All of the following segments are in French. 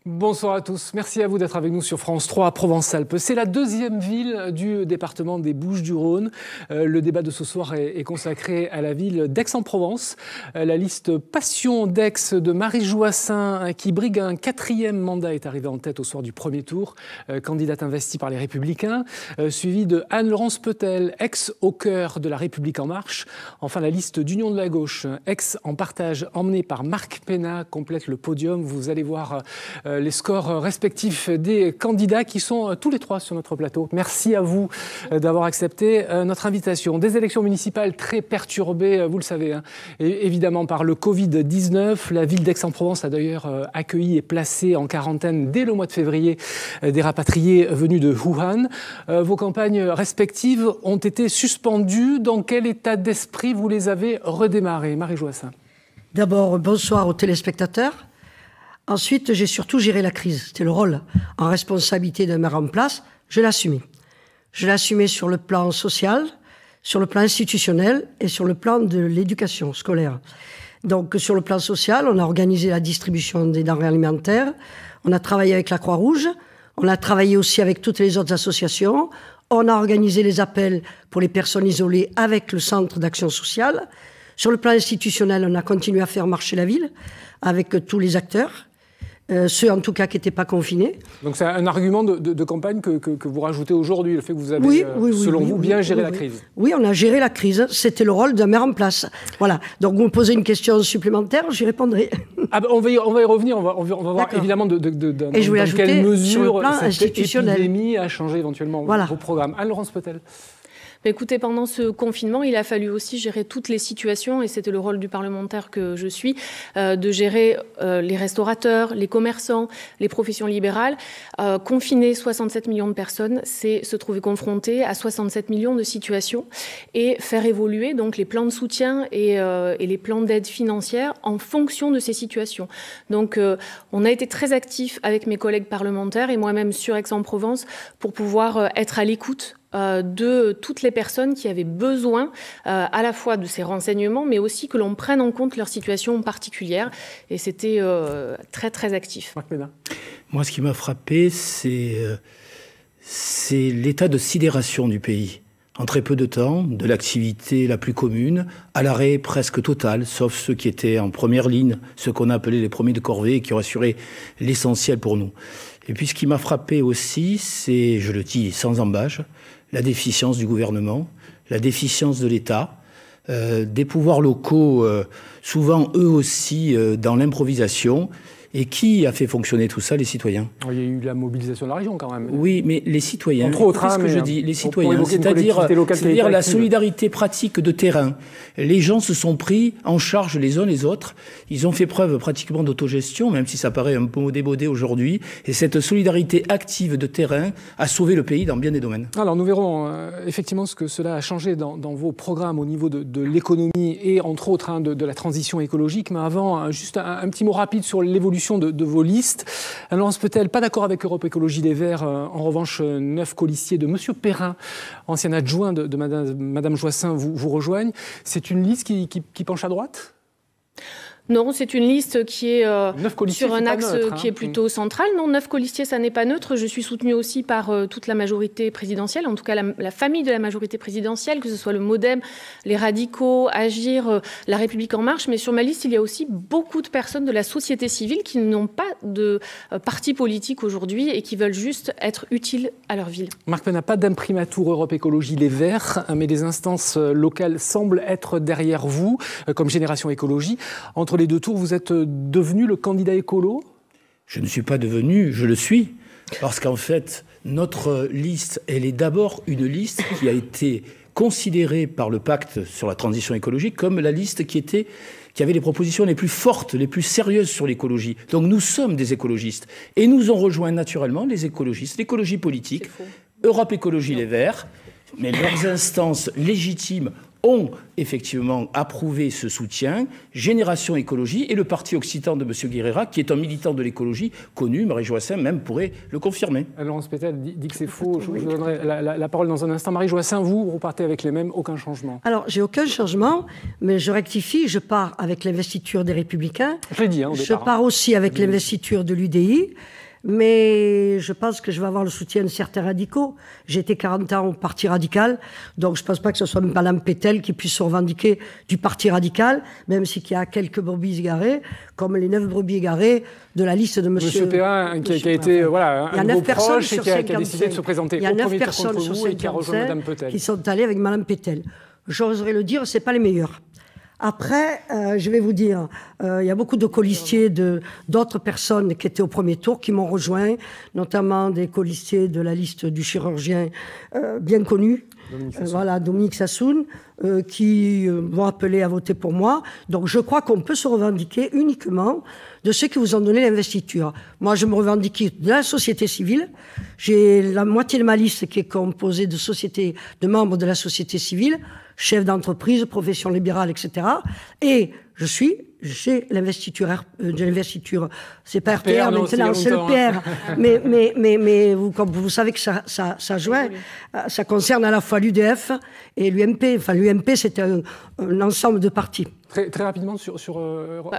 Bonsoir à tous. Merci à vous d'être avec nous sur France 3 à Provence-Alpes. C'est la deuxième ville du département des Bouches-du-Rhône. Le débat de ce soir est consacré à la ville d'Aix-en-Provence. La liste Passion d'Aix de Marie Joassain, qui brigue un 4e mandat, est arrivée en tête au soir du premier tour, candidate investie par les Républicains, suivie de Anne-Laurence Peutel, Aix au cœur de la République en marche. Enfin, la liste d'Union de la gauche, Aix en partage, emmenée par Marc Penat, complète le podium. Vous allez voir les scores respectifs des candidats qui sont tous les trois sur notre plateau. Merci à vous d'avoir accepté notre invitation. Des élections municipales très perturbées, vous le savez, et évidemment par le Covid-19. La ville d'Aix-en-Provence a d'ailleurs accueilli et placé en quarantaine dès le mois de février des rapatriés venus de Wuhan. Vos campagnes respectives ont été suspendues. Dans quel état d'esprit vous les avez redémarrées, Marie Joassain? D'abord, bonsoir aux téléspectateurs. Ensuite, j'ai surtout géré la crise. C'était le rôle en responsabilité d'un maire en place. Je l'ai assumé. Je l'ai assumé sur le plan social, sur le plan institutionnel et sur le plan de l'éducation scolaire. Donc, sur le plan social, on a organisé la distribution des denrées alimentaires. On a travaillé avec la Croix-Rouge. On a travaillé aussi avec toutes les autres associations. On a organisé les appels pour les personnes isolées avec le Centre d'action sociale. Sur le plan institutionnel, on a continué à faire marcher la ville avec tous les acteurs. Ceux en tout cas qui n'étaient pas confinés. Donc c'est un argument de campagne que vous rajoutez aujourd'hui, le fait que vous avez, selon vous, bien géré la crise. Oui, on a géré la crise. C'était le rôle d'un maire en place. Voilà. Donc vous me posez une question supplémentaire, j'y répondrai. Ah ben on va y revenir. On va voir évidemment dans quelle mesure cette épidémie a changé éventuellement vos programmes. Anne-Laurence Peutel. Écoutez, pendant ce confinement, il a fallu aussi gérer toutes les situations, et c'était le rôle du parlementaire que je suis, de gérer les restaurateurs, les commerçants, les professions libérales. Confiner 67 millions de personnes, c'est se trouver confronté à 67 millions de situations et faire évoluer donc les plans de soutien et les plans d'aide financière en fonction de ces situations. Donc, on a été très actifs avec mes collègues parlementaires et moi-même sur Aix-en-Provence pour pouvoir être à l'écoute de toutes les personnes qui avaient besoin à la fois de ces renseignements, mais aussi que l'on prenne en compte leur situation particulière. Et c'était très, très actif. Moi, ce qui m'a frappé, c'est l'état de sidération du pays. En très peu de temps, de l'activité la plus commune à l'arrêt presque total, sauf ceux qui étaient en première ligne, ceux qu'on a appelés les premiers de corvée et qui ont assuré l'essentiel pour nous. Et puis ce qui m'a frappé aussi, c'est, je le dis sans embâche, la déficience du gouvernement, la déficience de l'État, des pouvoirs locaux, souvent eux aussi dans l'improvisation. Et qui a fait fonctionner tout ça? Les citoyens. Il y a eu la mobilisation de la région quand même. Oui, mais les citoyens, entre autres, qu'est-ce que je dis? Les citoyens, c'est-à-dire la solidarité pratique de terrain. Les gens se sont pris en charge les uns les autres. Ils ont fait preuve pratiquement d'autogestion, même si ça paraît un peu démodé aujourd'hui. Et cette solidarité active de terrain a sauvé le pays dans bien des domaines. Alors nous verrons effectivement ce que cela a changé dans vos programmes au niveau de l'économie et entre autres de la transition écologique. Mais avant, juste un petit mot rapide sur l'évolution de vos listes. Anne-Laurence Peutel, pas d'accord avec Europe Écologie Les Verts. En revanche, 9 colistiers de Monsieur Perrin, ancien adjoint de Madame Joassain, vous rejoignent. C'est une liste qui penche à droite ? Non, c'est une liste qui est sur un axe qui est plutôt central. Non, 9 colistiers, ça n'est pas neutre. Je suis soutenue aussi par toute la majorité présidentielle, en tout cas la famille de la majorité présidentielle, que ce soit le MoDem, les radicaux, Agir, la République En Marche. Mais sur ma liste, il y a aussi beaucoup de personnes de la société civile qui n'ont pas de parti politique aujourd'hui et qui veulent juste être utiles à leur ville. Marc Penat, pas d'imprimatur Europe Écologie Les Verts, mais les instances locales semblent être derrière vous, comme Génération Écologie. Entre les deux tours, vous êtes devenu le candidat écolo ? Je ne suis pas devenu, je le suis. Parce qu'en fait, notre liste, elle est d'abord une liste qui a été considérée par le pacte sur la transition écologique comme la liste qui avait les propositions les plus fortes, les plus sérieuses sur l'écologie. Donc nous sommes des écologistes. Et nous ont rejoint naturellement les écologistes, l'écologie politique, Europe Écologie Les Verts, mais leurs instances légitimes ont effectivement approuvé ce soutien, Génération Écologie et le parti occitan de M. Guerrera, qui est un militant de l'écologie connu, Marie Joassaint même pourrait le confirmer. Laurence Petel dit que c'est faux, je vous donnerai la parole dans un instant. Marie Joassaint, vous repartez avec les mêmes, aucun changement? Alors, j'ai aucun changement, mais je rectifie, je pars avec l'investiture des Républicains. Je l'ai dit, au départ. Je pars aussi avec l'investiture de l'UDI. Mais je pense que je vais avoir le soutien de certains radicaux. J'ai été 40 ans au Parti radical, donc je ne pense pas que ce soit Mme Petel qui puisse se revendiquer du Parti radical, même s'il y a quelques brebis égarées, comme les 9 brebis égarées de la liste de Monsieur Péa, qui a été un de vos proches et qui a décidé de se présenter au premier tour contre vous et qui a rejoint Mme Petel. Qui sont allés avec Mme Petel. J'oserais le dire, ce n'est pas les meilleurs. Après, je vais vous dire, il y a beaucoup de colistiers d'autres personnes qui étaient au premier tour qui m'ont rejoint, notamment des colistiers de la liste du chirurgien bien connu, Dominique Sassoon, qui m'ont appelé à voter pour moi. Donc je crois qu'on peut se revendiquer uniquement de ceux qui vous ont donné l'investiture. Moi, je me revendique de la société civile. J'ai la moitié de ma liste qui est composée de membres de la société civile, chefs d'entreprise, profession libérale, etc. Et j'ai l'investiture, c'est pas RPR maintenant, c'est le PR. mais vous savez que ça joint, ça concerne à la fois l'UDF et l'UMP. Enfin, l'UMP, c'est un ensemble de partis. Très rapidement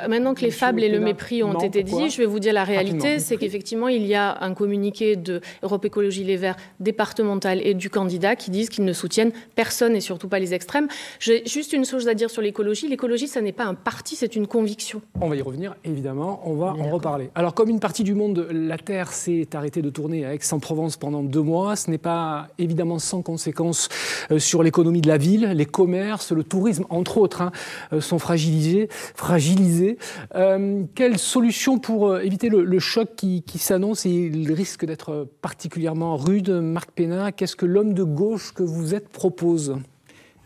maintenant que les fables et le mépris ont été dits, je vais vous dire la réalité, c'est qu'effectivement, il y a un communiqué de Europe Écologie Les Verts départemental et du candidat qui disent qu'ils ne soutiennent personne et surtout pas les extrêmes. J'ai juste une chose à dire sur l'écologie. L'écologie, ça n'est pas un parti, c'est une conviction. On va y revenir, évidemment. On va en reparler. Alors, comme une partie du monde, la Terre s'est arrêtée de tourner à Aix-en-Provence pendant 2 mois. Ce n'est pas évidemment sans conséquences sur l'économie de la ville. Les commerces, le tourisme, entre autres, sont fragilisés. Quelle solution pour éviter le choc qui s'annonce et il risque d'être particulièrement rude? Marc Pénin, qu'est-ce que l'homme de gauche que vous êtes propose?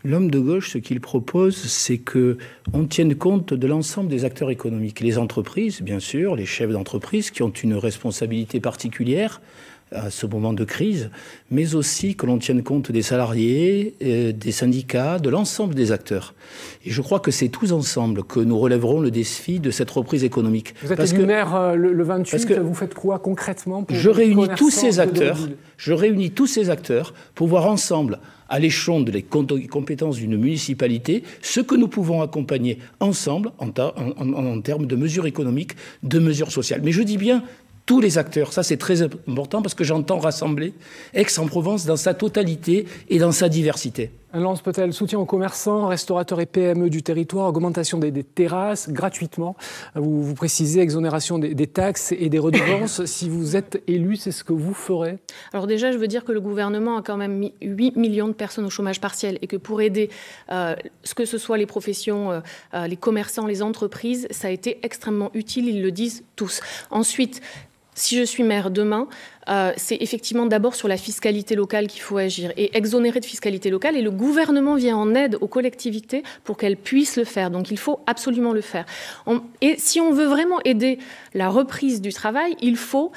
L'homme de gauche, ce qu'il propose, c'est qu'on tienne compte de l'ensemble des acteurs économiques. Les entreprises, bien sûr, les chefs d'entreprise qui ont une responsabilité particulière à ce moment de crise, mais aussi que l'on tienne compte des salariés, des syndicats, de l'ensemble des acteurs. Et je crois que c'est tous ensemble que nous relèverons le défi de cette reprise économique. Vous êtes élu maire le 28, vous faites quoi concrètement pour je réunis tous ces acteurs pour voir ensemble, à l'échelon des compétences d'une municipalité, ce que nous pouvons accompagner ensemble en termes de mesures économiques, de mesures sociales. Mais je dis bien tous les acteurs, ça c'est très important parce que j'entends rassembler Aix-en-Provence dans sa totalité et dans sa diversité. Laurence Petel, soutien aux commerçants, restaurateurs et PME du territoire, augmentation des terrasses gratuitement. Vous précisez exonération des taxes et des redevances. Si vous êtes élu, c'est ce que vous ferez? Alors déjà, je veux dire que le gouvernement a quand même mis 8 millions de personnes au chômage partiel et que pour aider, que ce soit les professions, les commerçants, les entreprises, ça a été extrêmement utile, ils le disent tous. Ensuite, si je suis maire demain, c'est effectivement d'abord sur la fiscalité locale qu'il faut agir et exonérer de fiscalité locale. Et le gouvernement vient en aide aux collectivités pour qu'elles puissent le faire. Donc il faut absolument le faire. Et si on veut vraiment aider la reprise du travail, il faut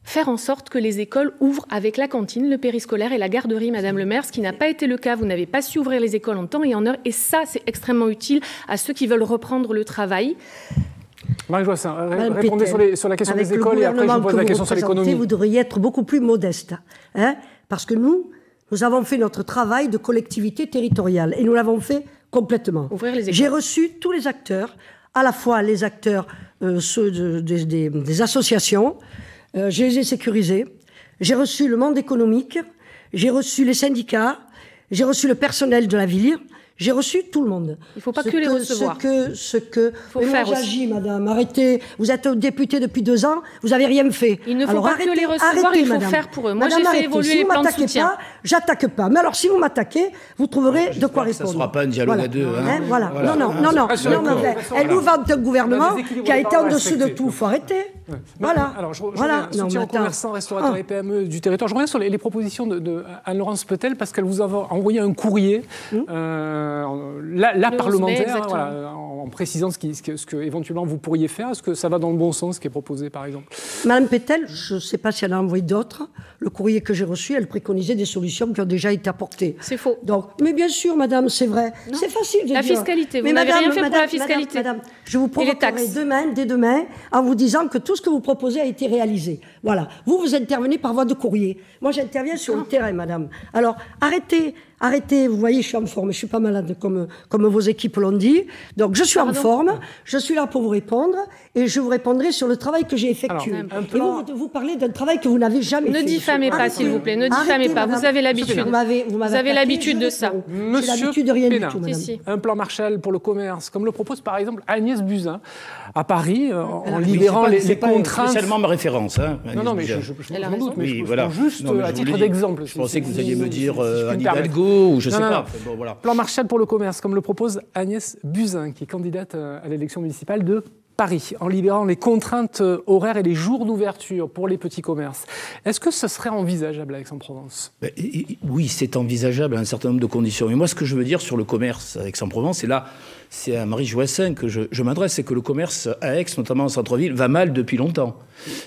faire en sorte que les écoles ouvrent avec la cantine, le périscolaire et la garderie, Madame le maire, ce qui n'a pas été le cas. Vous n'avez pas su ouvrir les écoles en temps et en heure. Et ça, c'est extrêmement utile à ceux qui veulent reprendre le travail. Marie Joassaint, répondez sur la question des écoles et après je vous pose la question sur l'économie. Vous devriez être beaucoup plus modeste, parce que nous avons fait notre travail de collectivité territoriale et nous l'avons fait complètement. J'ai reçu tous les acteurs, à la fois les acteurs ceux des associations, je les ai sécurisés, j'ai reçu le monde économique, j'ai reçu les syndicats, j'ai reçu le personnel de la ville. J'ai reçu tout le monde. Il ne faut pas que les recevoir. Faut faire aussi. Madame, arrêtez. Vous êtes députée depuis 2 ans, vous n'avez rien fait. Il ne faut pas que les recevoir, il faut faire pour eux. Moi, j'ai fait évoluer les plans de soutien. J'attaque pas. Mais alors, si vous m'attaquez, vous trouverez de quoi répondre. Ça ne sera pas un dialogue à deux. Voilà. Non. Elle nous vante un gouvernement qui a été en dessous de tout. Il faut arrêter. Voilà. Alors, je reviens soutien aux commerçants, restaurateurs et PME du territoire. Je reviens sur les propositions de Anne-Laurence Petel parce qu'elle vous a envoyé un courrier. La parlementaire, en précisant ce que éventuellement vous pourriez faire. Est-ce que ça va dans le bon sens, ce qui est proposé, par exemple? Madame Pétel, je ne sais pas si elle a envoyé d'autres. Le courrier que j'ai reçu, elle préconisait des solutions qui ont déjà été apportées. C'est faux. Donc, mais bien sûr, madame, c'est vrai. C'est facile de dire. La fiscalité, vous n'avez rien fait pour la fiscalité. Madame, je vous provoquerai dès demain, en vous disant que tout ce que vous proposez a été réalisé. Voilà. Vous intervenez par voie de courrier. Moi, j'interviens sur le terrain, madame. Alors, arrêtez, vous voyez, je suis en forme, je ne suis pas malade comme vos équipes l'ont dit. Donc, je suis en forme, je suis là pour vous répondre, et je vous répondrai sur le travail que j'ai effectué. Alors, et vous parlez d'un travail que vous n'avez jamais fait. Ne diffamez pas, s'il vous plaît, ne diffamez pas, vous avez l'habitude. Vous avez l'habitude de ça. Monsieur l'habitude de rien Pénin, du tout, madame. Un plan Marshall pour le commerce, comme le propose par exemple Agnès Buzyn à Paris, en libérant les contraintes. C'est spécialement ma référence. Hein, non, mais je m'en doute, mais je voilà. juste à titre d'exemple. Je pensais que vous alliez me dire Anne Hidalgo ou je ne sais pas. Bon, voilà. Plan Marshall pour le commerce, comme le propose Agnès Buzyn, qui est candidate à l'élection municipale de Paris, en libérant les contraintes horaires et les jours d'ouverture pour les petits commerces. Est-ce que ce serait envisageable à Aix-en-Provence? Oui, c'est envisageable à un certain nombre de conditions. Et moi, ce que je veux dire sur le commerce à Aix-en-Provence, et là, c'est à Marie Joassin que je m'adresse, c'est que le commerce à Aix, notamment en centre-ville, va mal depuis longtemps.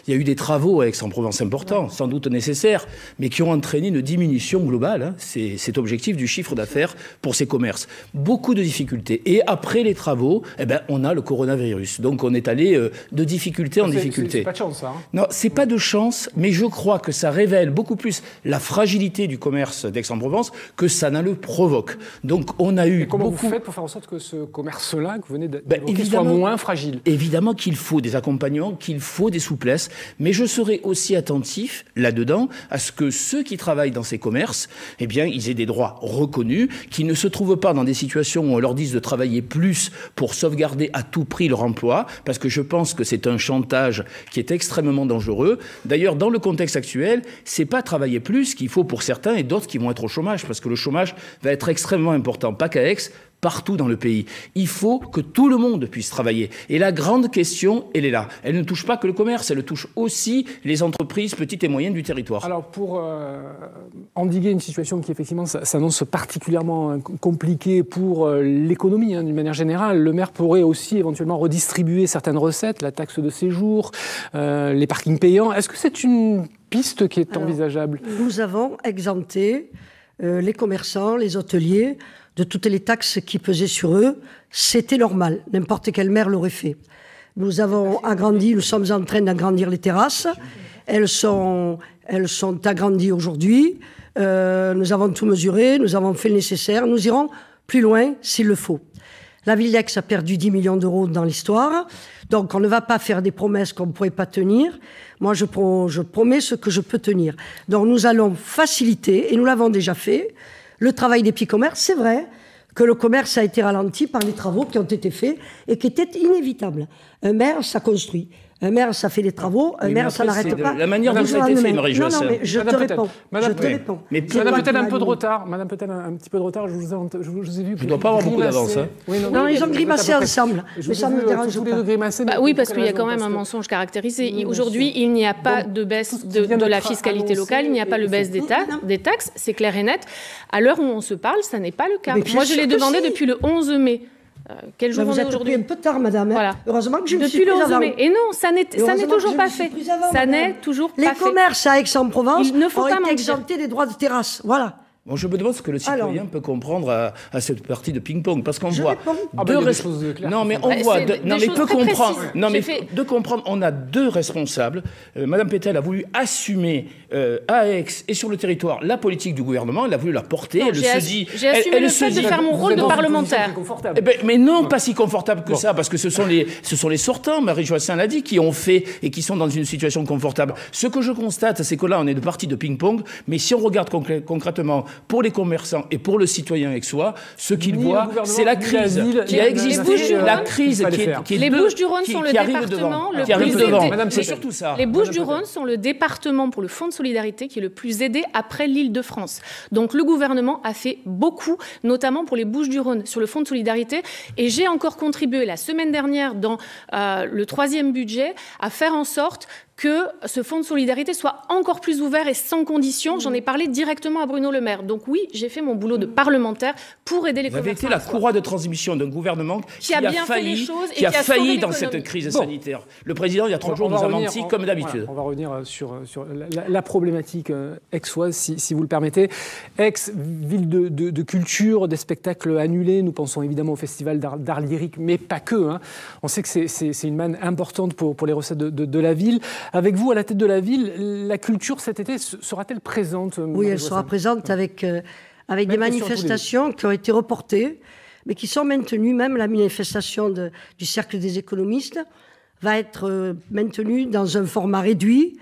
Il y a eu des travaux à Aix-en-Provence importants, sans doute nécessaires, mais qui ont entraîné une diminution globale, hein, c'est cet objectif du chiffre d'affaires pour ces commerces. Beaucoup de difficultés. Et après les travaux, on a le coronavirus. Donc on est allé de difficulté en difficulté. C'est pas de chance, ça. Hein. Non, c'est pas de chance, mais je crois que ça révèle beaucoup plus la fragilité du commerce d'Aix-en-Provence que ça ne le provoque. Donc on a eu Et comment vous faites pour faire en sorte que ce commerce-là, que vous venez d'évoquer, soit moins fragile? Évidemment qu'il faut des accompagnements, qu'il faut des souplesses, mais je serai aussi attentif, là-dedans, à ce que ceux qui travaillent dans ces commerces, ils aient des droits reconnus, qu'ils ne se trouvent pas dans des situations où on leur dise de travailler plus pour sauvegarder à tout prix leur emploi, parce que je pense que c'est un chantage qui est extrêmement dangereux. D'ailleurs, dans le contexte actuel, c'est pas travailler plus qu'il faut pour certains et d'autres qui vont être au chômage, parce que le chômage va être extrêmement important, pas qu'à Aix, partout dans le pays. Il faut que tout le monde puisse travailler. Et la grande question, elle est là. Elle ne touche pas que le commerce, elle touche aussi les entreprises petites et moyennes du territoire. Alors, pour endiguer une situation qui, effectivement, s'annonce particulièrement compliquée pour l'économie, d'une manière générale, le maire pourrait aussi éventuellement redistribuer certaines recettes, la taxe de séjour, les parkings payants. Est-ce que c'est une piste qui est envisageable? Nous avons exempté les commerçants, les hôteliers, de toutes les taxes qui pesaient sur eux. C'était normal. N'importe quel maire l'aurait fait. Nous sommes en train d'agrandir les terrasses. Elles sont agrandies aujourd'hui. Nous avons tout mesuré, nous avons fait le nécessaire. Nous irons plus loin s'il le faut. La ville d'Aix a perdu 10 millions d'euros dans l'histoire. Donc, on ne va pas faire des promesses qu'on ne pourrait pas tenir. Moi, je promets ce que je peux tenir. Donc, nous allons faciliter, et nous l'avons déjà fait, le travail des petits commerces. C'est vrai que le commerce a été ralenti par les travaux qui ont été faits et qui étaient inévitables. Un maire, ça construit. Un maire, ça fait des travaux. Un maire, ça n'arrête pas. La manière dont ça a été fait, Marie-Joassin. Non, mais je te réponds. Madame Pétel, un peu de retard. Madame Pétel, un petit peu de retard. Je vous ai vu. Je ne dois pas avoir beaucoup d'avance. Hein. Oui, non, ils ont grimacé ensemble. Mais ça ne me dérange pas. Oui, parce qu'il y a quand même un mensonge caractérisé. Aujourd'hui, il n'y a pas de baisse de la fiscalité locale, il n'y a pas de baisse des taxes. C'est clair et net. À l'heure où on se parle, ça n'est pas le cas. Moi, je l'ai demandé depuis le 11 mai. Quel jour on est aujourd'hui? Vous êtes un peu tard, madame. Voilà. Heureusement que je me suis depuis le 11 mai. Et non, ça n'est toujours pas fait. Ça n'est toujours pas fait. Les commerces à Aix-en-Provence ont été mentir. exemptés des droits de terrasse. Voilà. Bon, je me demande ce que le citoyen peut comprendre à cette partie de ping-pong, parce qu'on voit Non, mais on voit. Non, mais peut comprendre. Non, mais de comprendre. On a deux responsables. Madame Pétel a voulu assumer à Aix et sur le territoire la politique du gouvernement. Elle a voulu la porter. Non, j'ai assumé le fait de faire mon rôle de parlementaire. Mais non, pas si confortable que ça, parce que ce sont les sortants. Marie Joassin l'a dit, qui ont fait et qui sont dans une situation confortable. Ce que je constate, c'est que là, on est de partie de ping-pong. Mais si on regarde concrètement pour les commerçants et pour le citoyen aixois, ce qu'ils voient, c'est la crise qui a existé, la crise qui est les Bouches-du-Rhône sont le département le plus aidé. C'est surtout ça. Les Bouches-du-Rhône sont le département pour le Fonds de solidarité qui est le plus aidé après l'Île-de-France. Donc le gouvernement a fait beaucoup, notamment pour les Bouches-du-Rhône, sur le Fonds de solidarité. Et j'ai encore contribué la semaine dernière dans le 3e budget à faire en sorte que ce fonds de solidarité soit encore plus ouvert et sans condition. J'en ai parlé directement à Bruno Le Maire. Donc oui, j'ai fait mon boulot de parlementaire pour aider les commerçants. Vous avez été la courroie de transmission d'un gouvernement qui a failli dans cette crise sanitaire. Le président, il y a 3 jours, nous a menti comme d'habitude. Voilà, on va revenir sur la problématique aixoise, si vous le permettez. Aix, ville de culture, des spectacles annulés. Nous pensons évidemment au festival d'art lyrique, mais pas que. Hein. On sait que c'est une manne importante pour les recettes de la ville. Avec vous, à la tête de la ville, la culture cet été sera-t-elle présente? Oui, elle sera présente avec des manifestations qui ont été reportées, mais qui sont maintenues. Même la manifestation du Cercle des économistes va être maintenue dans un format réduit.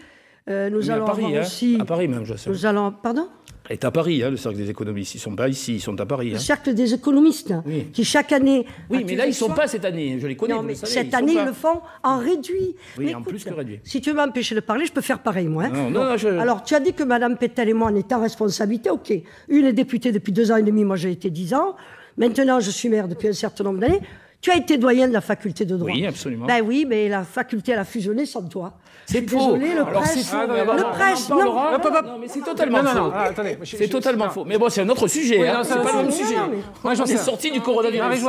Nous allons avoir aussi... à Paris même, je sais. Nous allons... Pardon ? Elle est à Paris, le Cercle des économistes. Ils ne sont pas ici, ils sont à Paris. Le Cercle des économistes, qui chaque année... Oui, mais là, ils ne sont pas cette année. Je les connais, non, mais cette année, ils le font en réduit. Oui, mais en écoute, plus que réduit. Si tu veux m'empêcher de parler, je peux faire pareil, moi. Hein. Non, Alors, tu as dit que Mme Pétel et moi, on était en responsabilité. OK. Une est députée depuis 2 ans et demi, moi j'ai été 10 ans. Maintenant, je suis maire depuis un certain nombre d'années. Tu as été doyen de la faculté de droit. Oui, absolument. Ben oui, mais la faculté, elle a fusionné sans toi. C'est faux. Désolé, le presse, non. Non, mais c'est totalement faux. Attendez, c'est totalement faux. Mais bon, c'est un autre sujet. Oui, c'est pas le même sujet. On est sorti du coronavirus.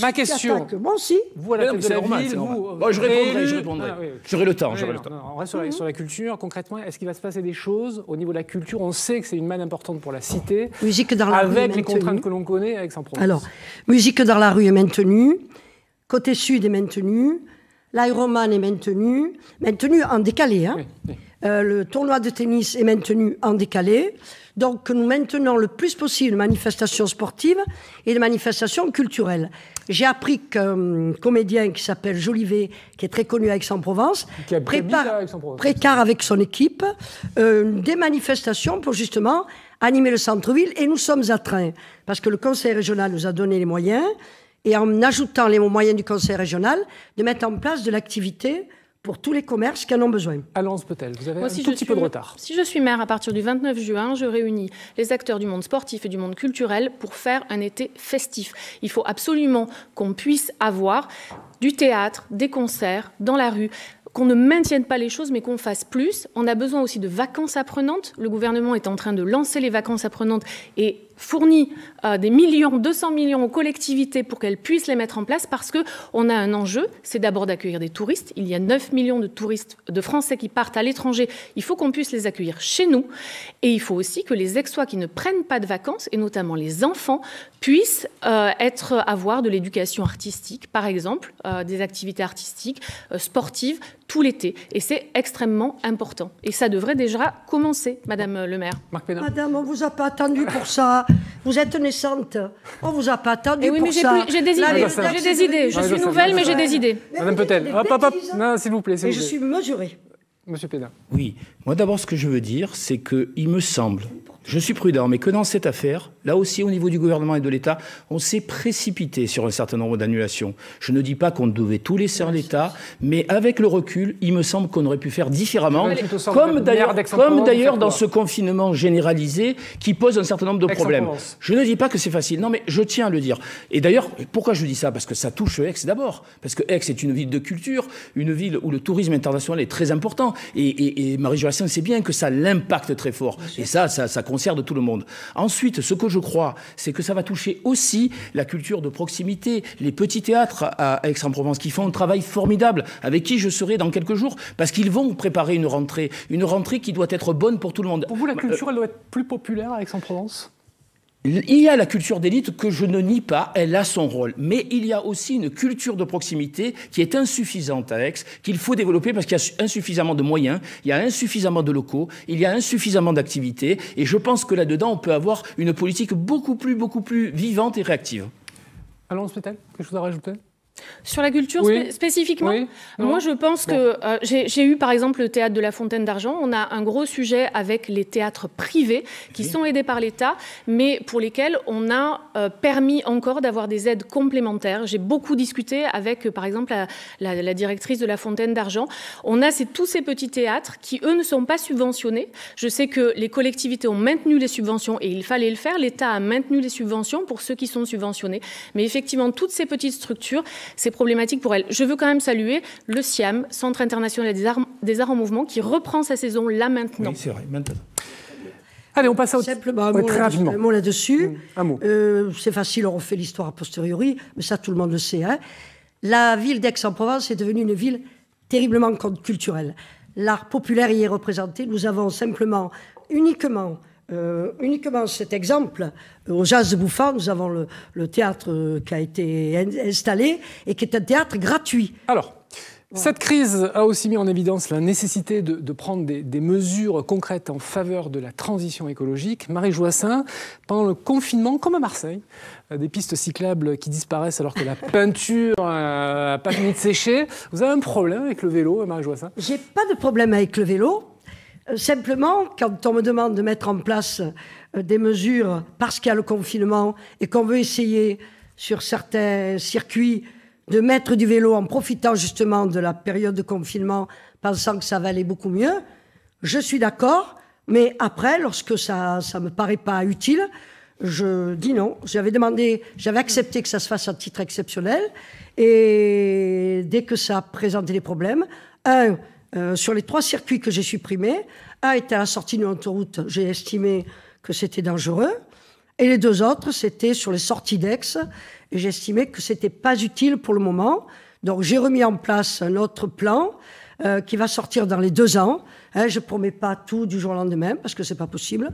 Ma question. Moi aussi. Vous, à la tête de la ville, je répondrai. J'aurai le temps. On reste sur la culture. Concrètement, est-ce qu'il va se passer des choses au niveau de la culture? On sait que c'est une manne importante pour la cité. Musique dans la rue avec les contraintes que l'on connaît avec Aix-en-Provence. Alors, musique dans la rue est maintenue. Côté sud est maintenu. L'Ironman est maintenu en décalé. Hein. Oui. Le tournoi de tennis est maintenu en décalé. Donc, nous maintenons le plus possible de manifestations sportives et de manifestations culturelles. J'ai appris qu'un comédien qui s'appelle Jolivet, qui est très connu à Aix-en-Provence, prépare avec son équipe des manifestations pour justement animer le centre-ville. Et nous sommes à train, parce que le conseil régional nous a donné les moyens, et en ajoutant les moyens du conseil régional, de mettre en place de l'activité pour tous les commerces qui en ont besoin. Alence Pétel, vous avez un tout petit peu de retard. Si je suis maire, à partir du 29 juin, je réunis les acteurs du monde sportif et du monde culturel pour faire un été festif. Il faut absolument qu'on puisse avoir du théâtre, des concerts dans la rue, qu'on ne maintienne pas les choses, mais qu'on fasse plus. On a besoin aussi de vacances apprenantes. Le gouvernement est en train de lancer les vacances apprenantes et fournit des millions, 200 millions aux collectivités pour qu'elles puissent les mettre en place, parce qu'on a un enjeu, c'est d'abord d'accueillir des touristes. Il y a 9 millions de touristes, de Français qui partent à l'étranger. Il faut qu'on puisse les accueillir chez nous. Et il faut aussi que les Aixois qui ne prennent pas de vacances, et notamment les enfants, puissent avoir de l'éducation artistique, par exemple, des activités artistiques, sportives, tout l'été. Et c'est extrêmement important. Et ça devrait déjà commencer, Madame le maire. Marc Pénard. Madame, on ne vous a pas attendu pour ça. Vous êtes naissante. On ne vous a pas attendu pour ça. J'ai des idées. Je suis nouvelle, mais j'ai des idées. Madame Pétel. Non, s'il vous plaît. Et je suis mesurée. Monsieur Pénard. Oui. Moi, d'abord, ce que je veux dire, c'est qu'il me semble, je suis prudent, mais que dans cette affaire, là aussi, au niveau du gouvernement et de l'État, on s'est précipité sur un certain nombre d'annulations. Je ne dis pas qu'on devait tout laisser à l'État, mais avec le recul, il me semble qu'on aurait pu faire différemment, comme d'ailleurs dans ce confinement généralisé qui pose un certain nombre de problèmes. Je ne dis pas que c'est facile, non, mais je tiens à le dire. Et d'ailleurs, pourquoi je dis ça? Parce que ça touche Aix d'abord, parce que Aix est une ville de culture, une ville où le tourisme international est très important, et Marie-Joselyne sait bien que ça l'impacte très fort, et ça concerne tout le monde. Ensuite, ce que je crois, c'est que ça va toucher aussi la culture de proximité, les petits théâtres à Aix-en-Provence qui font un travail formidable, avec qui je serai dans quelques jours, parce qu'ils vont préparer une rentrée qui doit être bonne pour tout le monde. Pour vous, la culture, elle doit être plus populaire à Aix-en-Provence ? Il y a la culture d'élite que je ne nie pas, elle a son rôle. Mais il y a aussi une culture de proximité qui est insuffisante à Aix, qu'il faut développer parce qu'il y a insuffisamment de moyens, il y a insuffisamment de locaux, il y a insuffisamment d'activités. Et je pense que là-dedans, on peut avoir une politique beaucoup plus vivante et réactive. Alence Pétel, quelque chose à rajouter ? Sur la culture spécifiquement, moi je pense que j'ai eu par exemple le théâtre de la Fontaine d'Argent. On a un gros sujet avec les théâtres privés qui sont aidés par l'État, mais pour lesquels on a permis encore d'avoir des aides complémentaires. J'ai beaucoup discuté avec par exemple la directrice de la Fontaine d'Argent. On a tous ces petits théâtres qui eux ne sont pas subventionnés. Je sais que les collectivités ont maintenu les subventions et il fallait le faire. L'État a maintenu les subventions pour ceux qui sont subventionnés. Mais effectivement, toutes ces petites structures, c'est problématique pour elles. Je veux quand même saluer le CIAM, Centre international des arts en mouvement, qui reprend sa saison là maintenant. Oui, c'est vrai, maintenant. Allez, on passe à Simplement un mot là-dessus. Un mot. C'est facile, on refait l'histoire a posteriori, mais ça tout le monde le sait. Hein. La ville d'Aix-en-Provence est devenue une ville terriblement culturelle. L'art populaire y est représenté. Nous avons simplement, uniquement cet exemple. Au Jazz de Bouffant, nous avons le théâtre qui a été installé et qui est un théâtre gratuit. Alors, cette crise a aussi mis en évidence la nécessité de prendre des mesures concrètes en faveur de la transition écologique. Marie Joissains, pendant le confinement, comme à Marseille, des pistes cyclables qui disparaissent alors que la peinture n'a pas fini de sécher. Vous avez un problème avec le vélo, Marie Joissains? J'ai pas de problème avec le vélo. Simplement, quand on me demande de mettre en place des mesures parce qu'il y a le confinement et qu'on veut essayer sur certains circuits de mettre du vélo en profitant justement de la période de confinement, pensant que ça va aller beaucoup mieux, je suis d'accord, mais après, lorsque ça me paraît pas utile, je dis non. J'avais accepté que ça se fasse à titre exceptionnel, et dès que ça présentait des problèmes, sur les 3 circuits que j'ai supprimés, un était à la sortie d'une autoroute, j'ai estimé que c'était dangereux, et les 2 autres, c'était sur les sorties d'Aix, et j'estimais que c'était pas utile pour le moment. Donc j'ai remis en place un autre plan qui va sortir dans les 2 ans. Je promets pas tout du jour au lendemain, parce que c'est pas possible,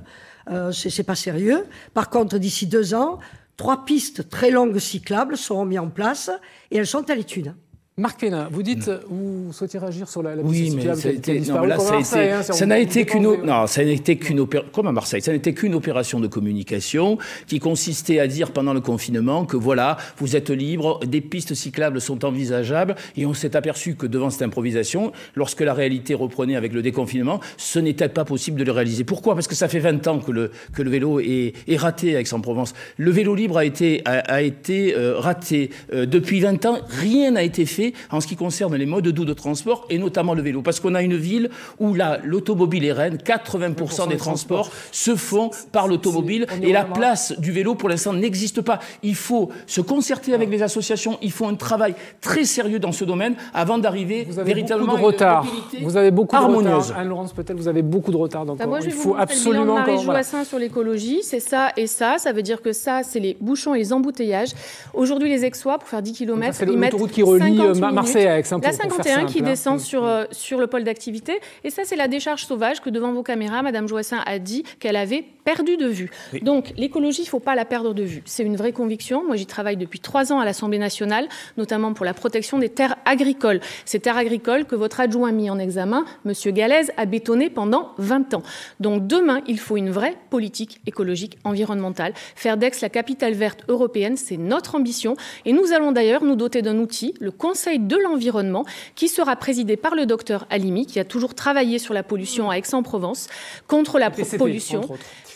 c'est pas sérieux. Par contre, d'ici 2 ans, 3 pistes très longues cyclables seront mises en place, et elles sont à l'étude. Marc Fesneau, vous dites, vous souhaitez réagir sur la oui, mais ça n'a été qu'une comme à Marseille, ça n'était qu'une opération de communication qui consistait à dire pendant le confinement que voilà, vous êtes libre, des pistes cyclables sont envisageables, et on s'est aperçu que devant cette improvisation, lorsque la réalité reprenait avec le déconfinement, ce n'était pas possible de le réaliser. Pourquoi? Parce que ça fait 20 ans que le vélo est raté à Aix-en-Provence. Le vélo libre a été raté. Depuis 20 ans, rien n'a été fait en ce qui concerne les modes doux de transport, et notamment le vélo. Parce qu'on a une ville où l'automobile est reine, 80% des transports se font par l'automobile, et la place du vélo, pour l'instant, n'existe pas. Il faut se concerter avec les associations, il faut un travail très sérieux dans ce domaine avant d'arriver véritablement à une mobilité vous avez beaucoup harmonieuse. De retard. Anne-Laurence, peut-être vous avez beaucoup de retard. Donc moi, il faut absolument... Marie Joissains sur l'écologie, c'est ça et ça. Ça veut dire que ça, c'est les bouchons et les embouteillages. Aujourd'hui, les Aixois, pour faire 10 km, ils mettent l'autoroute qui relie Marseille à Aix, la 51 qui descend sur le pôle d'activité. Et ça, c'est la décharge sauvage que, devant vos caméras, Mme Joissains a dit qu'elle avait perdu de vue. Oui. Donc, l'écologie, il ne faut pas la perdre de vue. C'est une vraie conviction. Moi, j'y travaille depuis 3 ans à l'Assemblée nationale, notamment pour la protection des terres agricoles. Ces terres agricoles que votre adjoint mis en examen, M. Gallez, a bétonnées pendant 20 ans. Donc, demain, il faut une vraie politique écologique environnementale. Faire d'Aix la capitale verte européenne, c'est notre ambition. Et nous allons d'ailleurs nous doter d'un outil, le Conseil de l'environnement, qui sera présidé par le docteur Halimi, qui a toujours travaillé sur la pollution à Aix-en-Provence, contre la pollution,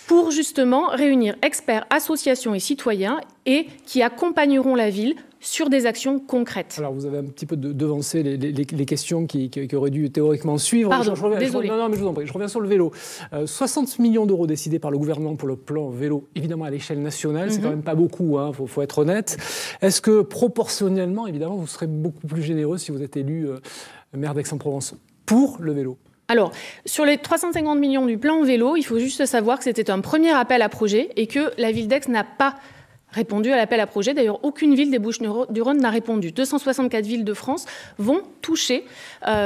pour justement réunir experts, associations et citoyens, et qui accompagneront la ville sur des actions concrètes. Alors, vous avez un petit peu devancé les questions qui auraient dû théoriquement suivre. Pardon, désolé. Non, mais je vous en prie. Je reviens sur le vélo. 60 millions d'euros décidés par le gouvernement pour le plan vélo, évidemment à l'échelle nationale. C'est quand même pas beaucoup, hein, faut être honnête. Est-ce que proportionnellement, évidemment, vous serez beaucoup plus généreux si vous êtes élu maire d'Aix-en-Provence pour le vélo? Alors, sur les 350 millions du plan vélo, il faut juste savoir que c'était un premier appel à projet et que la ville d'Aix n'a pas répondu à l'appel à projet. D'ailleurs, aucune ville des Bouches-du-Rhône n'a répondu. 264 villes de France vont toucher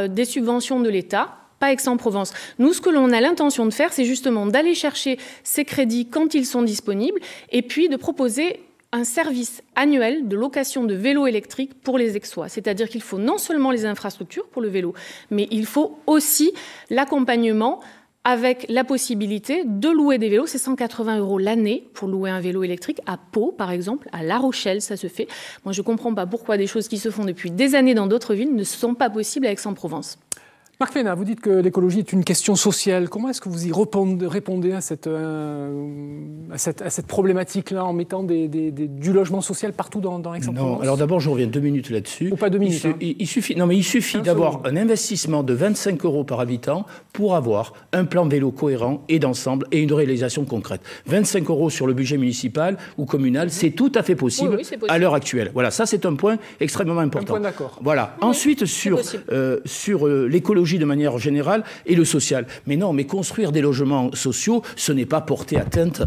des subventions de l'État, pas Aix-en-Provence. Nous, ce que l'on a l'intention de faire, c'est justement d'aller chercher ces crédits quand ils sont disponibles et puis de proposer un service annuel de location de vélos électriques pour les Aixois. C'est-à-dire qu'il faut non seulement les infrastructures pour le vélo, mais il faut aussi l'accompagnement avec la possibilité de louer des vélos. C'est 180 € l'année pour louer un vélo électrique. À Pau, par exemple, à La Rochelle, ça se fait. Moi, je ne comprends pas pourquoi des choses qui se font depuis des années dans d'autres villes ne sont pas possibles à Aix-en-Provence. Marc Fesneau, vous dites que l'écologie est une question sociale. Comment est-ce que vous y répondez à cette problématique-là en mettant du logement social partout dans Aix-en-Provence? Non, alors d'abord, je reviens 2 minutes là-dessus. Ou pas 2 minutes. Il suffit d'avoir un investissement de 25 € par habitant pour avoir un plan vélo cohérent et d'ensemble et une réalisation concrète. 25 € sur le budget municipal ou communal, c'est tout à fait possible, à l'heure actuelle. Voilà, ça c'est un point extrêmement important. Un point d'accord. Voilà. Oui, ensuite, sur l'écologie de manière générale et le social. Mais non, mais construire des logements sociaux, ce n'est pas porter atteinte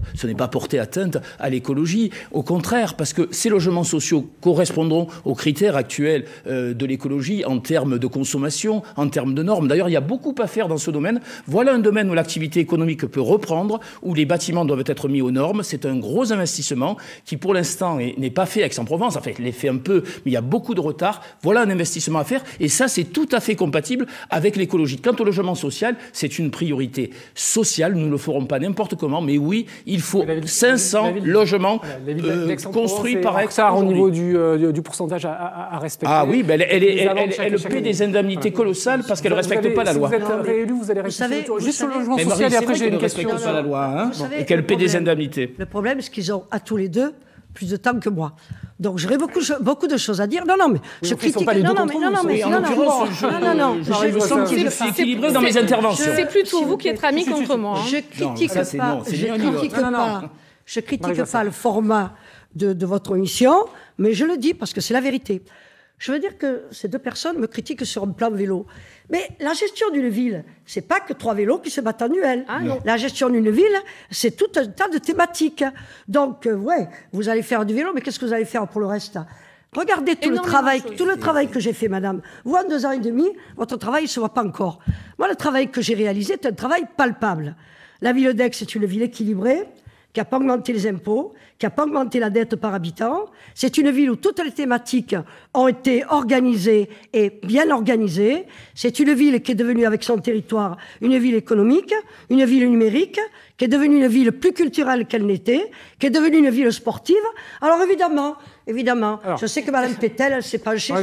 à l'écologie. Au contraire, parce que ces logements sociaux correspondront aux critères actuels de l'écologie en termes de consommation, en termes de normes. D'ailleurs, il y a beaucoup à faire dans ce domaine. Voilà un domaine où l'activité économique peut reprendre, où les bâtiments doivent être mis aux normes. C'est un gros investissement qui, pour l'instant, n'est pas fait à Aix-en-Provence. En fait, il est fait un peu, mais il y a beaucoup de retard. Voilà un investissement à faire. Et ça, c'est tout à fait compatible avec l'écologie. Quant au logement social, c'est une priorité sociale. Nous ne le ferons pas n'importe comment. Mais oui, il faut 500 logements construits par hectare au niveau du pourcentage à respecter. Ah oui, ben elle paie des indemnités colossales parce qu'elle ne respecte pas la loi. Si vous êtes réélu, vous allez rester juste sur le logement social. Et après, j'ai une question. Ne respecte pas la loi et qu'elle paie des indemnités. Le problème, c'est qu'ils ont à tous les deux plus de temps que moi. Donc j'aurais beaucoup de choses à dire. Non, mais je critique. En l'occurrence, je sens que je suis équilibré dans mes interventions. C'est plutôt vous qui êtes ami contre moi. Je critique pas le format de votre émission, mais je le dis parce que c'est la vérité. Je veux dire que ces deux personnes me critiquent sur un plan vélo. Mais la gestion d'une ville, c'est pas que 3 vélos qui se battent annuels. La gestion d'une ville, c'est tout un tas de thématiques. Donc, vous allez faire du vélo, mais qu'est-ce que vous allez faire pour le reste? Regardez tout le travail que j'ai fait, madame. Vous, en 2 ans et demi, votre travail ne se voit pas encore. Moi, le travail que j'ai réalisé est un travail palpable. La ville d'Aix est une ville équilibrée, qui n'a pas augmenté les impôts, qui n'a pas augmenté la dette par habitant. C'est une ville où toutes les thématiques ont été organisées et bien organisées. C'est une ville qui est devenue, avec son territoire, une ville économique, une ville numérique, qui est devenue une ville plus culturelle qu'elle n'était, qui est devenue une ville sportive. Alors évidemment, je sais que Mme Pétel, elle s'est penchée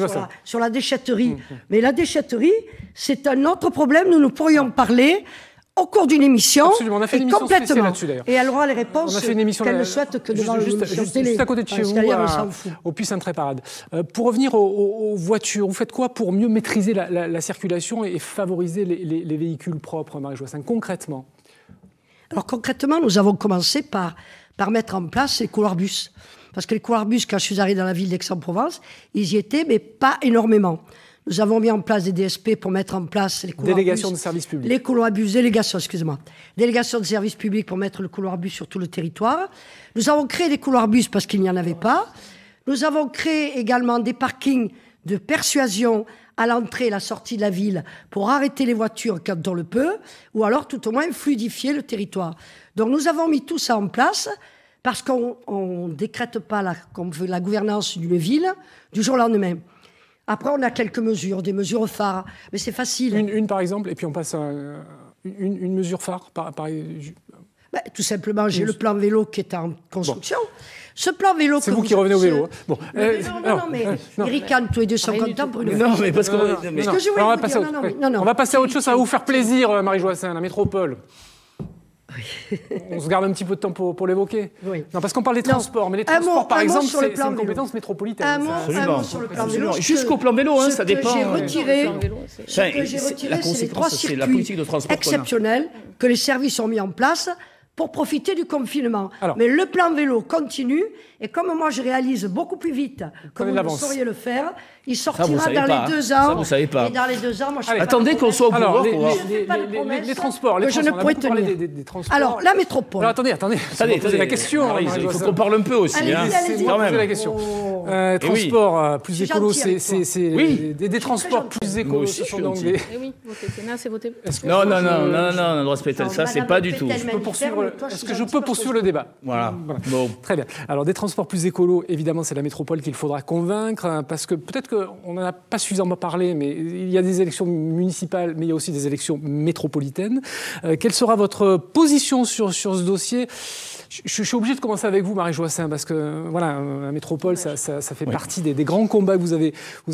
sur la déchetterie. Mais la déchetterie, c'est un autre problème. Nous pourrions parler au cours d'une émission. Absolument, on a fait une émission spéciale là-dessus d'ailleurs. Et elle aura les réponses qu'elle ne souhaite que devant l'émission télé. Juste à côté de chez vous, au Puy-Saint-Tréparade. Pour revenir aux voitures, vous faites quoi pour mieux maîtriser la circulation et favoriser les véhicules propres, Marie Joassaing, concrètement? Alors concrètement, nous avons commencé par mettre en place les couloirs bus. Parce que les couloirs bus, quand je suis arrivé dans la ville d'Aix-en-Provence, ils y étaient, mais pas énormément. Nous avons mis en place des DSP pour mettre en place les couloirs délégation bus. De services publics. Les couloirs bus, délégation de services publics pour mettre le couloir bus sur tout le territoire. Nous avons créé des couloirs bus parce qu'il n'y en avait pas. Nous avons créé également des parkings de persuasion à l'entrée et la sortie de la ville pour arrêter les voitures quand on le peut, ou alors tout au moins fluidifier le territoire. Donc nous avons mis tout ça en place parce qu'on ne décrète pas la gouvernance d'une ville du jour au lendemain. Après, on a quelques mesures, des mesures phares, mais c'est facile. Une par exemple, et puis on passe à une mesure phare tout simplement, j'ai le plan vélo qui est en construction. Bon. Ce plan vélo... C'est vous qui revenez au vélo. Bon. Mais Eric Kahn, tous les deux sont contents pour une... Non, mais parce que... On va passer à autre chose, ça va vous faire plaisir, Marie Joassaing, la métropole. On se garde un petit peu de temps pour l'évoquer. Oui. Non, parce qu'on parle des transports, mais les transports, par exemple, c'est une compétence métropolitaine. Un mot sur le plan vélo. Jusqu'au plan vélo, ça dépend. Ce que j'ai retiré, c'est les 3 circuits exceptionnels que les services ont mis en place pour profiter du confinement. Mais le plan vélo continue, et comme moi je réalise beaucoup plus vite que vous ne sauriez le faire, il sortira dans les 2 ans. Ça, vous savez pas. Et dans les 2 ans, moi je attendez qu'on soit au pouvoir. Les transports, je ne pourrais tenir. Alors, la métropole. Alors, attendez. La question. Il faut qu'on parle un peu aussi. Allez-y. Quand même. La question. Transport plus écolo, c'est des transports plus écolo. Ce sont donc des... Oui, voter Sénat, c'est voter. Non, on doit respecter ça, c'est pas du tout. Est-ce que je peux poursuivre le débat? Voilà. Très bien. Alors, des transports plus écolos, évidemment, c'est la métropole qu'il faudra convaincre, parce que peut-être que qu'on n'en a pas suffisamment parlé, mais il y a des élections municipales, mais il y a aussi des élections métropolitaines. Quelle sera votre position sur ce dossier ? Je suis obligé de commencer avec vous, Marie Joissains, parce que voilà, la métropole, ça fait partie des grands combats que vous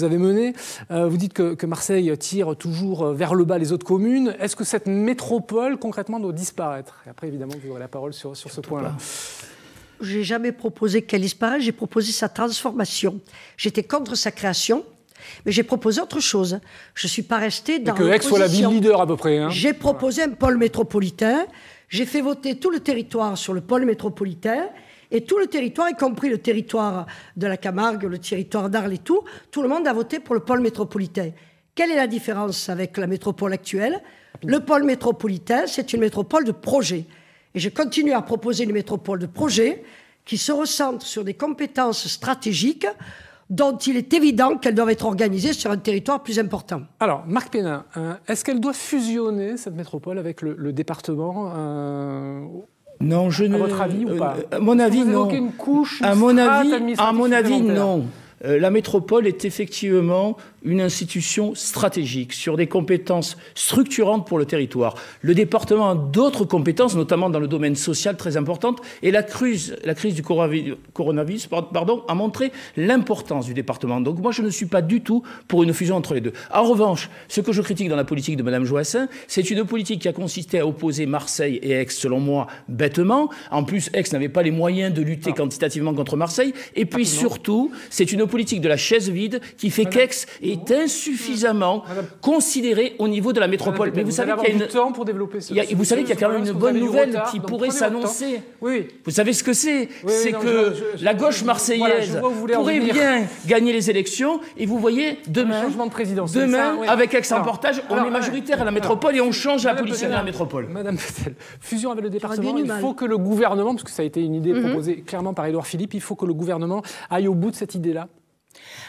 avez menés. Vous dites que Marseille tire toujours vers le bas les autres communes. Est-ce que cette métropole, concrètement, doit disparaître ? Et après, évidemment, vous aurez la parole sur ce point-là. Je n'ai jamais proposé qu'elle disparaisse, j'ai proposé sa transformation. J'étais contre sa création, mais j'ai proposé autre chose. Je ne suis pas restée dans l'opposition. Que Aix soit la ville leader à peu près. Hein. J'ai proposé un pôle métropolitain, j'ai fait voter tout le territoire sur le pôle métropolitain, et tout le territoire, y compris le territoire de la Camargue, le territoire d'Arles et tout le monde a voté pour le pôle métropolitain. Quelle est la différence avec la métropole actuelle ? Le pôle métropolitain, c'est une métropole de projet. Et je continue à proposer une métropole de projet qui se recentre sur des compétences stratégiques dont il est évident qu'elles doivent être organisées sur un territoire plus important. Alors, Marc Pénin, est-ce qu'elle doit fusionner, cette métropole, avec le département Non, je ne. À votre avis ou pas ? À mon avis, non. Une couche, à mon avis, non. La métropole est effectivement une institution stratégique sur des compétences structurantes pour le territoire. Le département a d'autres compétences, notamment dans le domaine social très importantes, et la crise du coronavirus a montré l'importance du département. Donc moi, je ne suis pas du tout pour une fusion entre les deux. En revanche, ce que je critique dans la politique de Mme Joissains, c'est une politique qui a consisté à opposer Marseille et Aix, selon moi, bêtement. En plus, Aix n'avait pas les moyens de lutter quantitativement contre Marseille. Et puis surtout, c'est une politique de la chaise vide qui fait qu'Aix est insuffisamment considéré au niveau de la métropole. Mais vous savez qu'il y a temps pour développer vous savez qu'il y a quand même une bonne nouvelle qui pourrait s'annoncer. Oui. Vous savez ce que c'est ? C'est que la gauche marseillaise pourrait bien gagner les élections et vous voyez demain, avec Aix en portage, on est majoritaire à la métropole et on change la politique de la métropole. Madame Pétel, fusion avec le département, il faut que le gouvernement, parce que ça a été une idée proposée clairement par Édouard Philippe, il faut que le gouvernement aille au bout de cette idée-là.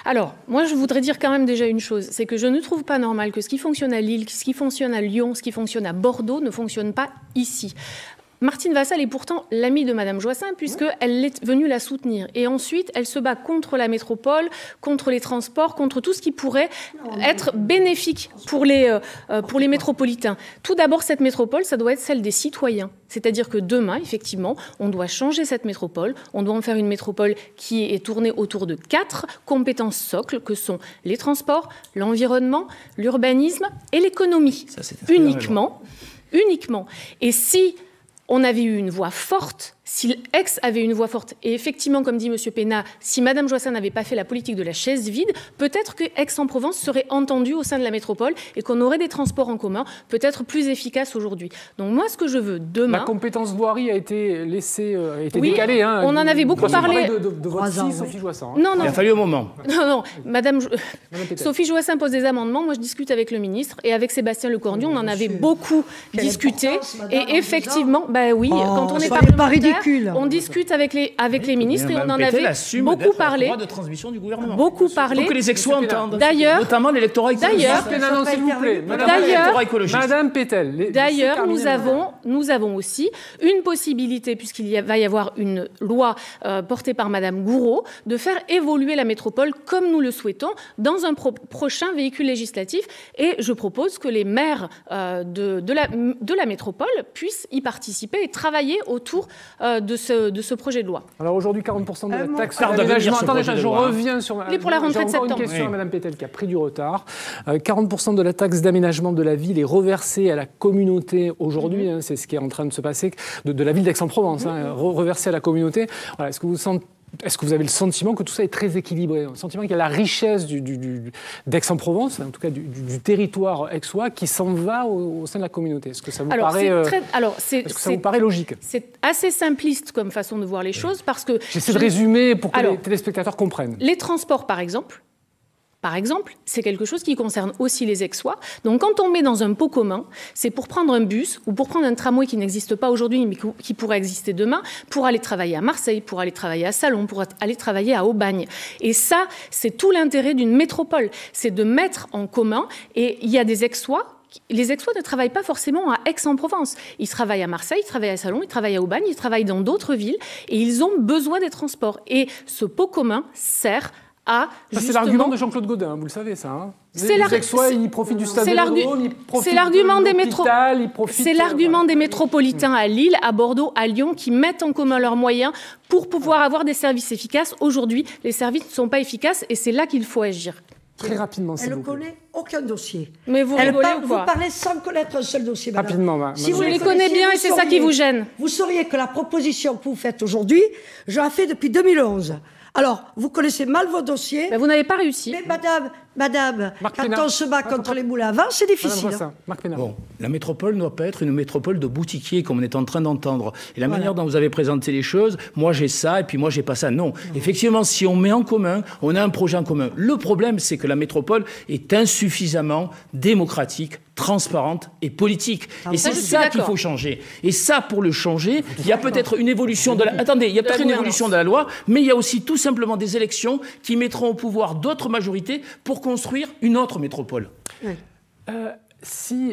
Alors, moi, je voudrais dire quand même déjà une chose, c'est que je ne trouve pas normal que ce qui fonctionne à Lille, ce qui fonctionne à Lyon, ce qui fonctionne à Bordeaux ne fonctionne pas ici. Martine Vassal est pourtant l'amie de Mme Joissains puisqu'elle est venue la soutenir. Et ensuite, elle se bat contre la métropole, contre les transports, contre tout ce qui pourrait être bénéfique pour les métropolitains. Tout d'abord, cette métropole, ça doit être celle des citoyens. C'est-à-dire que demain, effectivement, on doit changer cette métropole. On doit en faire une métropole qui est tournée autour de 4 compétences socles que sont les transports, l'environnement, l'urbanisme et l'économie. Uniquement. Et si on avait eu une voix forte, si Aix avait une voix forte, et effectivement, comme dit M. Pénat, si Mme Joissains n'avait pas fait la politique de la chaise vide, peut-être que Aix-en-Provence serait entendue au sein de la métropole et qu'on aurait des transports en commun peut-être plus efficaces aujourd'hui. Donc moi, ce que je veux demain... La compétence voirie a été laissée, décalée. Hein, on en avait beaucoup parlé. De votre fille, Sophie Joissains. Non. Il a fallu un moment. Non. Sophie Joissains pose des amendements. Moi, je discute avec le ministre et avec Sébastien Lecornu. On en avait beaucoup discuté. Et effectivement, quand on est parlementaire, on discute avec les ministres et on en avait beaucoup parlé. De transmission du gouvernement. Beaucoup parlé. Pour que les Exos entendent. D'ailleurs, notamment l'électorat écologiste. S'il vous plaît. Madame Pétel. D'ailleurs, nous avons aussi une possibilité, puisqu'il va y avoir une loi portée par Madame Gouraud, de faire évoluer la métropole comme nous le souhaitons dans un prochain véhicule législatif. Et je propose que les maires de la métropole puissent y participer et travailler autour de ce projet de loi. Alors aujourd'hui, 40% de la taxe d'aménagement... Attendez, je reviens sur... Pour la rentrée de septembre. J'ai encore une question à Mme Pétel qui a pris du retard. 40% de la taxe d'aménagement de la ville est reversée à la communauté aujourd'hui. C'est ce qui est en train de se passer, de la ville d'Aix-en-Provence, reversée à la communauté. Voilà, est-ce que vous avez le sentiment que tout ça est très équilibré ? Le sentiment qu'il y a la richesse d'Aix-en-Provence, en tout cas du territoire aixois, qui s'en va au sein de la communauté. Est-ce que ça vous paraît logique ? C'est assez simpliste comme façon de voir les choses parce que... J'essaie de résumer pour que les téléspectateurs comprennent. Les transports, par exemple, c'est quelque chose qui concerne aussi les Aixois. Donc, quand on met dans un pot commun, c'est pour prendre un bus ou pour prendre un tramway qui n'existe pas aujourd'hui, mais qui pourrait exister demain, pour aller travailler à Marseille, pour aller travailler à Salon, pour aller travailler à Aubagne. Et ça, c'est tout l'intérêt d'une métropole. C'est de mettre en commun. Et il y a des Aixois. Les Aixois ne travaillent pas forcément à Aix-en-Provence. Ils travaillent à Marseille, ils travaillent à Salon, ils travaillent à Aubagne, ils travaillent dans d'autres villes. Et ils ont besoin des transports. Et ce pot commun sert à c'est l'argument de Jean-Claude Gaudin, vous le savez ça. Hein. Les Aixois, ils profitent du stade Vélodrome, ils profitent c'est l'argument de des l'hôpital, ils profitent... C'est l'argument des métropolitains à Lille, à Bordeaux, à Lyon, qui mettent en commun leurs moyens pour pouvoir avoir des services efficaces. Aujourd'hui, les services ne sont pas efficaces et c'est là qu'il faut agir. Très rapidement, s'il Elle vous ne plaît. connaît aucun dossier. Mais vous rigolez ou quoi? Vous parlez sans connaître un seul dossier, madame. Rapidement, Si vous je les connaissiez, connais bien et c'est ça qui vous gêne. Vous sauriez que la proposition que vous faites aujourd'hui, je la fais depuis 2011. Alors, vous connaissez mal vos dossiers. Ben, vous n'avez pas réussi. Mais madame, Marc quand Pénard. on se bat contre les moulins à vent, c'est difficile. Madame Joissains, Marc Pénard. Bon, la métropole ne doit pas être une métropole de boutiquiers comme on est en train d'entendre. Et la manière dont vous avez présenté les choses, moi j'ai ça et puis moi j'ai pas ça. Non. Effectivement, si on met en commun, on a un projet en commun. Le problème, c'est que la métropole est insuffisamment démocratique, transparente et politique. Et c'est ça qu'il faut changer. Et ça, pour le changer, il y a peut-être une évolution de la... Attendez, il y a peut-être une évolution de la loi, mais il y a aussi tout simplement des élections qui mettront au pouvoir d'autres majorités pour construire une autre métropole. Oui.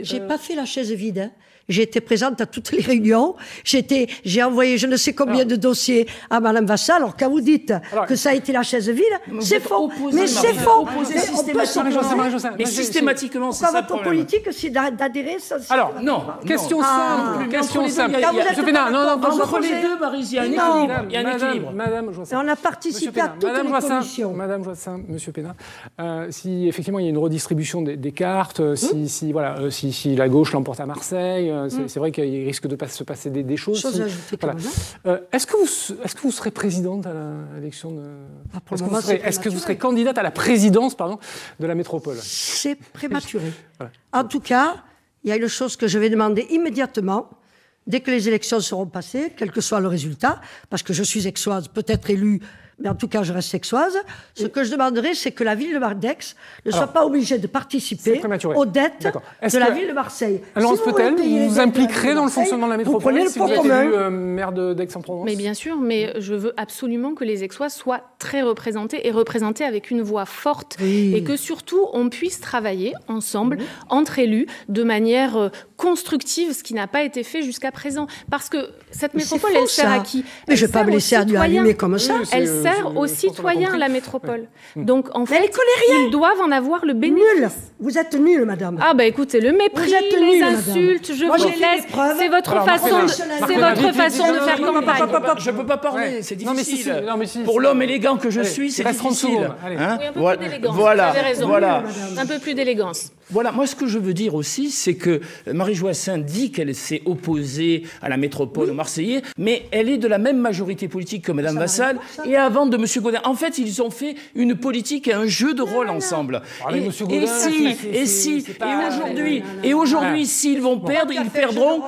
J'ai pas fait la chaise vide. Hein. J'ai été présente à toutes les réunions. J'ai envoyé je ne sais combien de dossiers à Madame Vassal. Alors quand vous dites que ça a été la chaise vide, c'est faux. Mais c'est faux. Mais systématiquement, c'est ça le votre problème. politique, c'est d'adhérer. Alors, non. Question simple. Question simple. Monsieur Pénard, non, Entre les deux, Marie, il y a un équilibre. Madame Joissain. On a participé à toutes les commissions. Madame Joissain, Monsieur Pénard, si effectivement il y a une redistribution des cartes, si la gauche l'emporte à Marseille, c'est vrai qu'il risque de se passer des choses. Est-ce que vous serez présidente à l'élection de... Est-ce que vous serez candidate à la présidence, pardon, de la métropole? C'est prématuré. En tout cas, il y a une chose que je vais demander immédiatement, dès que les élections seront passées, quel que soit le résultat, parce que je suis aixoise, peut-être élue, mais en tout cas, je reste aixoise. Ce que je demanderai, c'est que la ville de Marseille ne soit pas obligée de participer aux dettes de la ville de Marseille. Alors, peut-être, vous vous impliquerez dans le fonctionnement de la métropole, prenez le si vous êtes élu maire d'Aix-en-Provence? Mais bien sûr, mais je veux absolument que les Aixois soient très représentés et représentés avec une voix forte et que surtout, on puisse travailler ensemble, entre élus, de manière constructive, ce qui n'a pas été fait jusqu'à présent. Parce que cette métropole, elle sert à qui? Mais je ne vais pas me laisser allumer comme ça. Elle sert aux citoyens, la métropole. Donc, en fait, ils doivent en avoir le bénéfice. Nul. Vous êtes nul, madame. Ah, bah écoutez, le mépris, les insultes, je vous laisse. C'est votre façon de faire campagne. Je ne peux pas parler, c'est difficile. Pour l'homme élégant que je suis, c'est difficile. Oui, un peu plus d'élégance. Vous avez raison. Un peu plus d'élégance. Voilà, moi ce que je veux dire aussi, c'est que Marie Joissain dit qu'elle s'est opposée à la métropole aux Marseillais, mais elle est de la même majorité politique que Madame Vassal et avant de Monsieur Gaudin. En fait, ils ont fait une politique et un jeu de rôle ensemble. Et aujourd'hui, s'ils vont perdre, ils perdront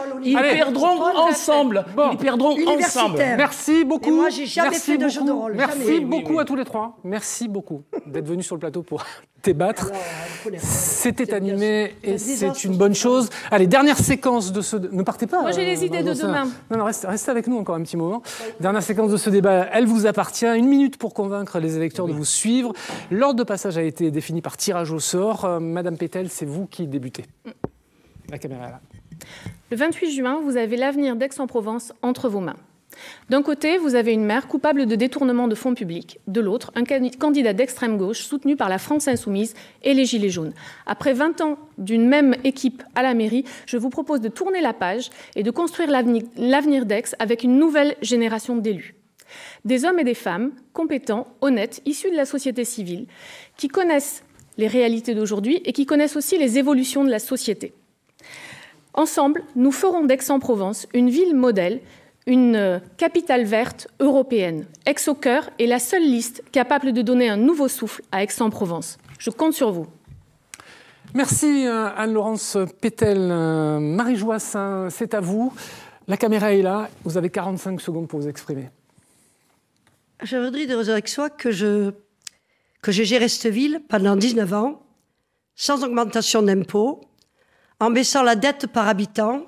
ensemble. Ils perdront ensemble. Merci beaucoup. Et moi, j'ai jamais fait de jeu de rôle. Merci beaucoup à tous les trois. Merci beaucoup d'être venus sur le plateau pour débattre. C'était animé et c'est une bonne chose. Allez, dernière séquence de ce... Ne partez pas. Moi, j'ai les idées de demain. Non, restez avec nous encore un petit moment. Dernière séquence de ce débat, elle vous appartient. 1 minute pour convaincre les électeurs de vous suivre. L'ordre de passage a été défini par tirage au sort. Madame Pétel, c'est vous qui débutez. La caméra est là. Le 28 juin, vous avez l'avenir d'Aix-en-Provence entre vos mains. D'un côté, vous avez une maire coupable de détournement de fonds publics. De l'autre, un candidat d'extrême gauche soutenu par la France insoumise et les Gilets jaunes. Après 20 ans d'une même équipe à la mairie, je vous propose de tourner la page et de construire l'avenir d'Aix avec une nouvelle génération d'élus. Des hommes et des femmes compétents, honnêtes, issus de la société civile, qui connaissent les réalités d'aujourd'hui et qui connaissent aussi les évolutions de la société. Ensemble, nous ferons d'Aix-en-Provence une ville modèle, une capitale verte européenne. Aix au cœur est la seule liste capable de donner un nouveau souffle à Aix-en-Provence. Je compte sur vous. Merci Anne-Laurence Pétel. Marie Joissain, c'est à vous. La caméra est là. Vous avez 45 secondes pour vous exprimer. Je voudrais dire aux Aixois que j'ai géré cette ville pendant 19 ans, sans augmentation d'impôts, en baissant la dette par habitant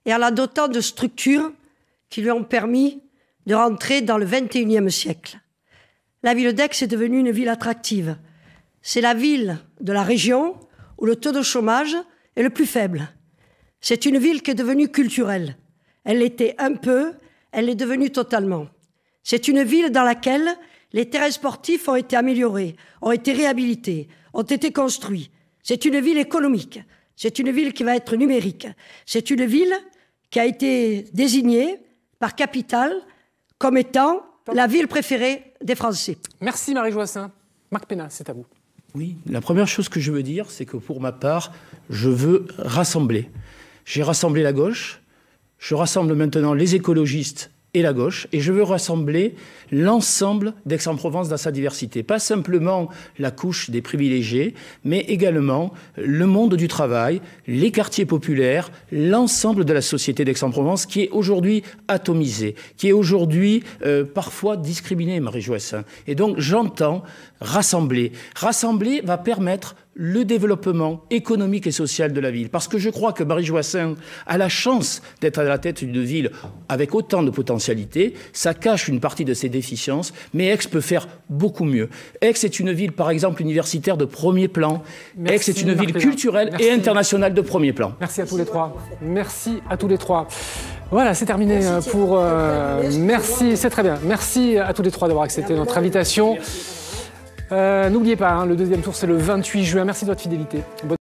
et en la dotant de structures qui lui ont permis de rentrer dans le XXIe siècle. La ville d'Aix est devenue une ville attractive. C'est la ville de la région où le taux de chômage est le plus faible. C'est une ville qui est devenue culturelle. Elle l'était un peu, elle l'est devenue totalement. C'est une ville dans laquelle Les terrains sportifs ont été améliorés, ont été réhabilités, ont été construits. C'est une ville économique. C'est une ville qui va être numérique. C'est une ville qui a été désignée par Capital comme étant la ville préférée des Français. Merci Marie Joassaing. Marc Pénat, c'est à vous. Oui, la première chose que je veux dire, c'est que pour ma part, je veux rassembler. J'ai rassemblé la gauche, je rassemble maintenant les écologistes et la gauche, et je veux rassembler l'ensemble d'Aix-en-Provence dans sa diversité. Pas simplement la couche des privilégiés, mais également le monde du travail, les quartiers populaires, l'ensemble de la société d'Aix-en-Provence qui est aujourd'hui atomisée, qui est aujourd'hui parfois discriminée, Marie Joassaing. Et donc j'entends rassembler. Rassembler va permettre le développement économique et social de la ville. Parce que je crois que Marie Joassaing a la chance d'être à la tête d'une ville avec autant de potentialités. Ça cache une partie de ses déficiences, mais Aix peut faire beaucoup mieux. Aix est une ville, par exemple, universitaire de premier plan. Merci, Aix est une ville culturelle et internationale de premier plan. Merci à tous les trois. Merci à tous les trois. Voilà, c'est terminé pour... merci, c'est très bien. Merci à tous les trois d'avoir accepté notre invitation. N'oubliez pas, le deuxième tour, c'est le 28 juin. Merci de votre fidélité.